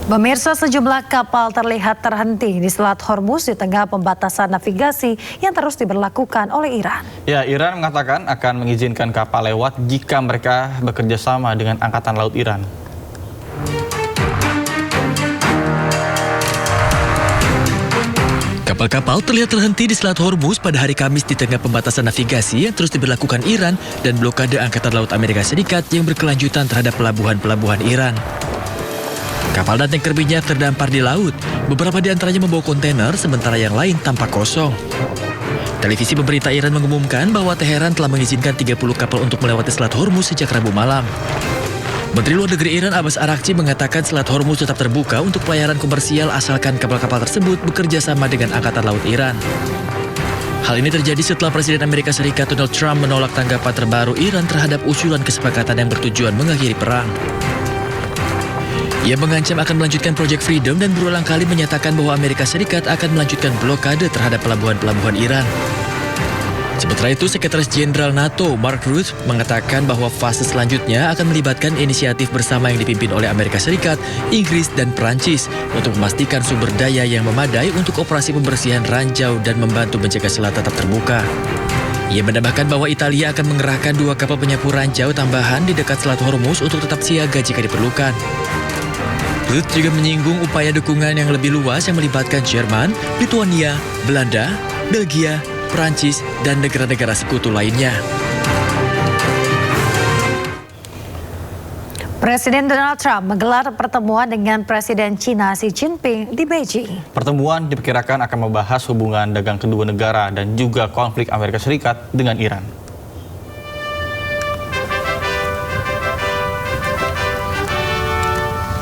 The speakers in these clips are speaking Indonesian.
Pemirsa, sejumlah kapal terlihat terhenti di Selat Hormuz di tengah pembatasan navigasi yang terus diberlakukan oleh Iran. Ya, Iran mengatakan akan mengizinkan kapal lewat jika mereka bekerja sama dengan Angkatan Laut Iran. Kapal-kapal terlihat terhenti di Selat Hormuz pada hari Kamis di tengah pembatasan navigasi yang terus diberlakukan Iran dan blokade Angkatan Laut Amerika Serikat yang berkelanjutan terhadap pelabuhan-pelabuhan Iran. Kapal dan tanker minyak terdampar di laut. Beberapa di antaranya membawa kontainer, sementara yang lain tampak kosong. Televisi pemerintah Iran mengumumkan bahwa Teheran telah mengizinkan 30 kapal untuk melewati Selat Hormuz sejak Rabu malam. Menteri Luar Negeri Iran Abbas Araghchi mengatakan Selat Hormuz tetap terbuka untuk pelayaran komersial asalkan kapal-kapal tersebut bekerja sama dengan Angkatan Laut Iran. Hal ini terjadi setelah Presiden Amerika Serikat Donald Trump menolak tanggapan terbaru Iran terhadap usulan kesepakatan yang bertujuan mengakhiri perang. Ia mengancam akan melanjutkan Project Freedom dan berulang kali menyatakan bahwa Amerika Serikat akan melanjutkan blokade terhadap pelabuhan-pelabuhan Iran. Sementara itu, Sekretaris Jenderal NATO Mark Rutte mengatakan bahwa fase selanjutnya akan melibatkan inisiatif bersama yang dipimpin oleh Amerika Serikat, Inggris, dan Prancis untuk memastikan sumber daya yang memadai untuk operasi pembersihan ranjau dan membantu menjaga selat tetap terbuka. Ia menambahkan bahwa Italia akan mengerahkan 2 kapal penyapu ranjau tambahan di dekat Selat Hormuz untuk tetap siaga jika diperlukan. Rutte juga menyinggung upaya dukungan yang lebih luas yang melibatkan Jerman, Lituania, Belanda, Belgia, Prancis, dan negara-negara sekutu lainnya. Presiden Donald Trump menggelar pertemuan dengan Presiden China Xi Jinping di Beijing. Pertemuan diperkirakan akan membahas hubungan dagang kedua negara dan juga konflik Amerika Serikat dengan Iran.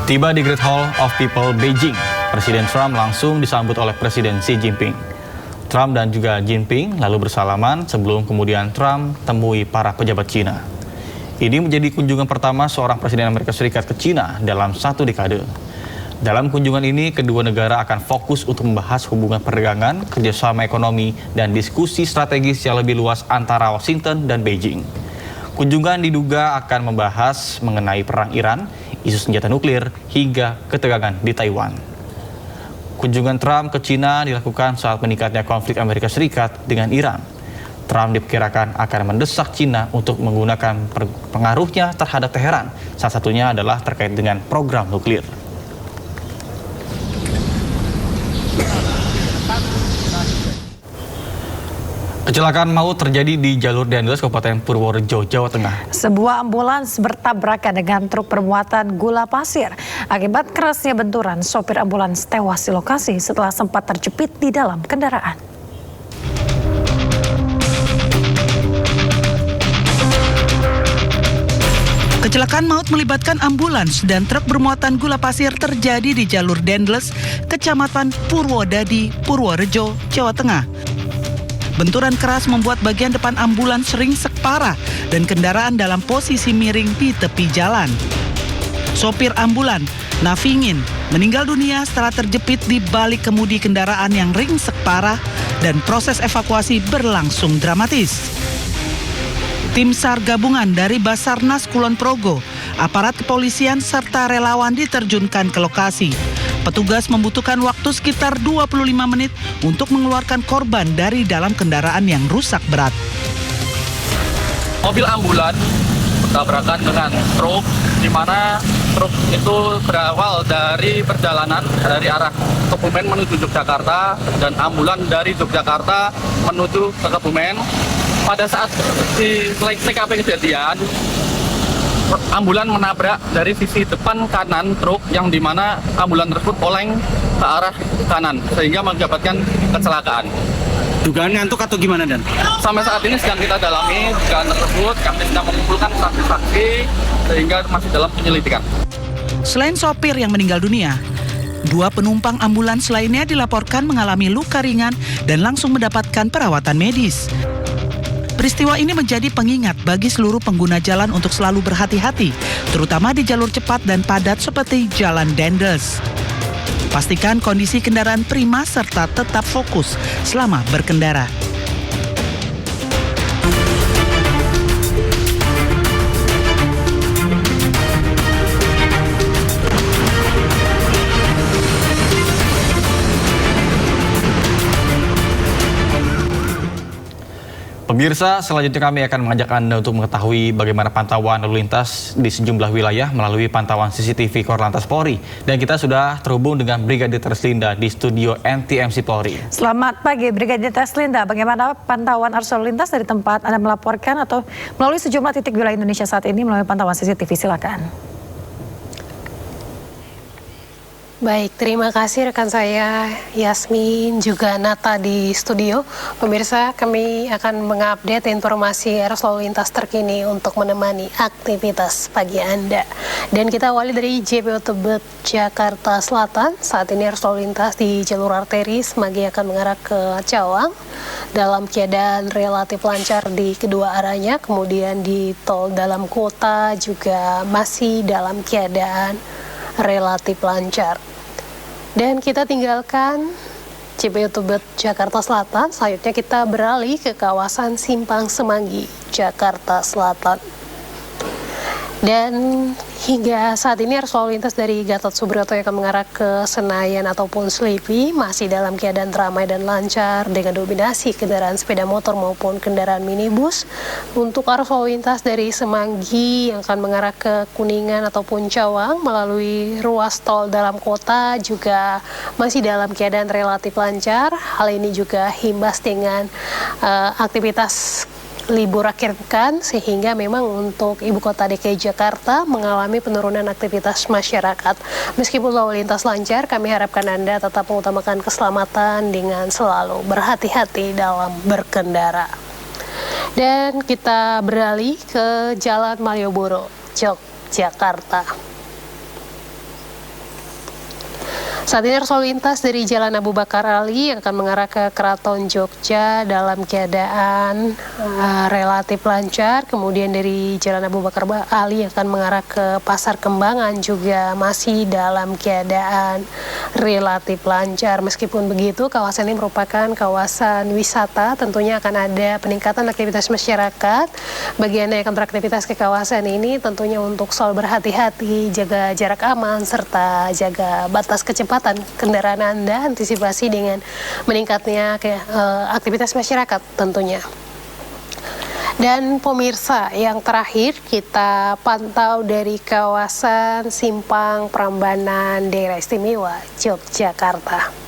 Tiba di Great Hall of People Beijing, Presiden Trump langsung disambut oleh Presiden Xi Jinping. Trump dan juga Jinping lalu bersalaman sebelum kemudian Trump temui para pejabat Cina. Ini menjadi kunjungan pertama seorang Presiden Amerika Serikat ke Cina dalam 1 dekade. Dalam kunjungan ini, kedua negara akan fokus untuk membahas hubungan perdagangan, kerjasama ekonomi, dan diskusi strategis yang lebih luas antara Washington dan Beijing. Kunjungan diduga akan membahas mengenai perang Iran, isu senjata nuklir, hingga ketegangan di Taiwan. Kunjungan Trump ke Cina dilakukan saat meningkatnya konflik Amerika Serikat dengan Iran. Trump diperkirakan akan mendesak Cina untuk menggunakan pengaruhnya terhadap Teheran. Salah satunya adalah terkait dengan program nuklir. Kecelakaan maut terjadi di jalur Dendels, Kabupaten Purworejo, Jawa Tengah. Sebuah ambulans bertabrakan dengan truk bermuatan gula pasir. Akibat kerasnya benturan, sopir ambulans tewas di lokasi setelah sempat terjepit di dalam kendaraan. Kecelakaan maut melibatkan ambulans dan truk bermuatan gula pasir terjadi di jalur Dendels, Kecamatan Purwodadi, Purworejo, Jawa Tengah. Benturan keras membuat bagian depan ambulans ringsek parah dan kendaraan dalam posisi miring di tepi jalan. Sopir ambulan, Navingin, meninggal dunia setelah terjepit di balik kemudi kendaraan yang ringsek parah dan proses evakuasi berlangsung dramatis. Tim SAR gabungan dari Basarnas Kulon Progo, aparat kepolisian serta relawan diterjunkan ke lokasi. Petugas membutuhkan waktu sekitar 25 menit untuk mengeluarkan korban dari dalam kendaraan yang rusak berat. Mobil ambulan bertabrakan dengan truk, di mana truk itu berawal dari perjalanan dari arah Kebumen menuju Yogyakarta dan ambulan dari Yogyakarta menuju ke Kebumen. Pada saat di TKP kejadian, ambulan menabrak dari sisi depan kanan truk yang dimana ambulan tersebut oleng ke arah kanan sehingga mengakibatkan kecelakaan. Dugaan ngantuk atau gimana, Dan? Sampai saat ini sedang kita dalami dugaan tersebut, kami sedang mengumpulkan saksi-saksi sehingga masih dalam penyelidikan. Selain sopir yang meninggal dunia, 2 penumpang ambulans lainnya dilaporkan mengalami luka ringan dan langsung mendapatkan perawatan medis. Peristiwa ini menjadi pengingat bagi seluruh pengguna jalan untuk selalu berhati-hati, terutama di jalur cepat dan padat seperti Jalan Dendels. Pastikan kondisi kendaraan prima serta tetap fokus selama berkendara. Pemirsa, selanjutnya kami akan mengajak Anda untuk mengetahui bagaimana pantauan lalu lintas di sejumlah wilayah melalui pantauan CCTV Korlantas Polri. Dan kita sudah terhubung dengan Brigadir Treslinda di studio NTMC Polri. Selamat pagi Brigadir Treslinda, bagaimana pantauan arus lalu lintas dari tempat Anda melaporkan atau melalui sejumlah titik wilayah Indonesia saat ini melalui pantauan CCTV, silakan. Baik, terima kasih rekan saya Yasmin juga Nata di studio. Pemirsa, kami akan mengupdate informasi arus lalu lintas terkini untuk menemani aktivitas pagi Anda. Dan kita awali dari JPO Tebet, Jakarta Selatan. Saat ini arus lalu lintas di jalur arteri Semanggi akan mengarah ke Cawang dalam keadaan relatif lancar di kedua arahnya. Kemudian di tol dalam kota juga masih dalam keadaan relatif lancar. Dan kita tinggalkan JPO Tebet, Jakarta Selatan. Selanjutnya kita beralih ke kawasan Simpang Semanggi, Jakarta Selatan. Dan hingga saat ini arus lalu lintas dari Gatot Subroto yang akan mengarah ke Senayan ataupun Selipi masih dalam keadaan ramai dan lancar dengan dominasi kendaraan sepeda motor maupun kendaraan minibus. Untuk arus lalu lintas dari Semanggi yang akan mengarah ke Kuningan ataupun Cawang melalui ruas tol dalam kota juga masih dalam keadaan relatif lancar. Hal ini juga imbas dengan aktivitas libur akhir pekan, sehingga memang untuk ibu kota DKI Jakarta mengalami penurunan aktivitas masyarakat. Meskipun lalu lintas lancar, kami harapkan Anda tetap mengutamakan keselamatan dengan selalu berhati-hati dalam berkendara. Dan kita beralih ke Jalan Malioboro, Yogyakarta. Saat ini arus lalu lintas dari Jalan Abu Bakar Ali yang akan mengarah ke Keraton Jogja dalam keadaan relatif lancar. Kemudian dari Jalan Abu Bakar Ali yang akan mengarah ke Pasar Kembangan juga masih dalam keadaan relatif lancar. Meskipun begitu, kawasan ini merupakan kawasan wisata. Tentunya akan ada peningkatan aktivitas masyarakat. Bagi Anda yang akan beraktivitas ke kawasan ini, tentunya untuk selalu berhati-hati, jaga jarak aman, serta jaga batas kecepatan kendaraan Anda, antisipasi dengan meningkatnya aktivitas masyarakat tentunya. Dan pemirsa, yang terakhir kita pantau dari kawasan Simpang Prambanan Daerah Istimewa Yogyakarta.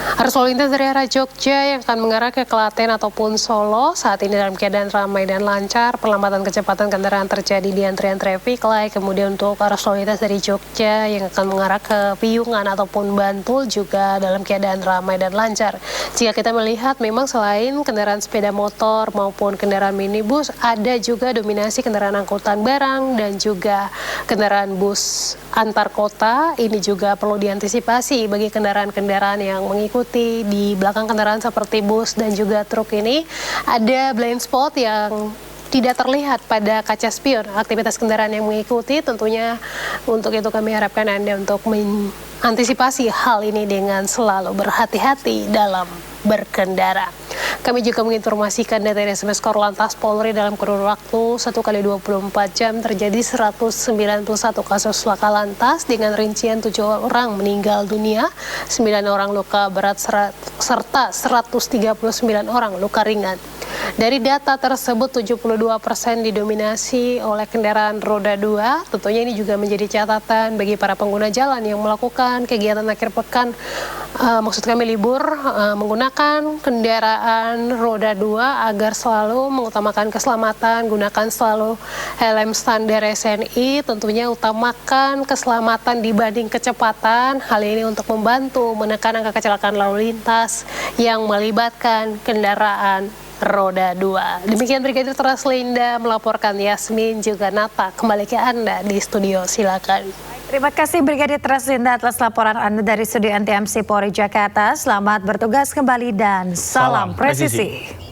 Arus lalu lintas dari arah Jogja yang akan mengarah ke Klaten ataupun Solo saat ini dalam keadaan ramai dan lancar. Perlambatan kecepatan kendaraan terjadi di antrian traffic light. Kemudian untuk arus lalu lintas dari Jogja yang akan mengarah ke Piungan ataupun Bantul juga dalam keadaan ramai dan lancar. Jika kita melihat, memang selain kendaraan sepeda motor maupun kendaraan minibus, ada juga dominasi kendaraan angkutan barang dan juga kendaraan bus antar kota. Ini juga perlu diantisipasi bagi kendaraan-kendaraan yang mengikuti di belakang kendaraan seperti bus dan juga truk ini. Ada blind spot yang tidak terlihat pada kaca spion aktivitas kendaraan yang mengikuti. Tentunya untuk itu kami harapkan Anda untuk mengantisipasi hal ini dengan selalu berhati-hati dalam berkendara. Kami juga menginformasikan data dari SMS Korlantas Polri dalam kurun waktu 1x24 jam terjadi 191 kasus laka lantas dengan rincian 7 orang meninggal dunia, 9 orang luka berat serta 139 orang luka ringan. Dari data tersebut 72% didominasi oleh kendaraan roda 2. Tentunya ini juga menjadi catatan bagi para pengguna jalan yang melakukan kegiatan akhir pekan, maksud kami libur, menggunakan kendaraan roda 2 agar selalu mengutamakan keselamatan, gunakan selalu helm standar SNI, tentunya utamakan keselamatan dibanding kecepatan. Hal ini untuk membantu menekan angka kecelakaan lalu lintas yang melibatkan kendaraan roda 2. Demikian Brigadir Treslinda melaporkan, Yasmin juga Nata kembali ke Anda di studio, silakan. Terima kasih Brigadir Treslinda atas laporan Anda dari studio NTMC Polri Jakarta. Selamat bertugas kembali dan salam presisi.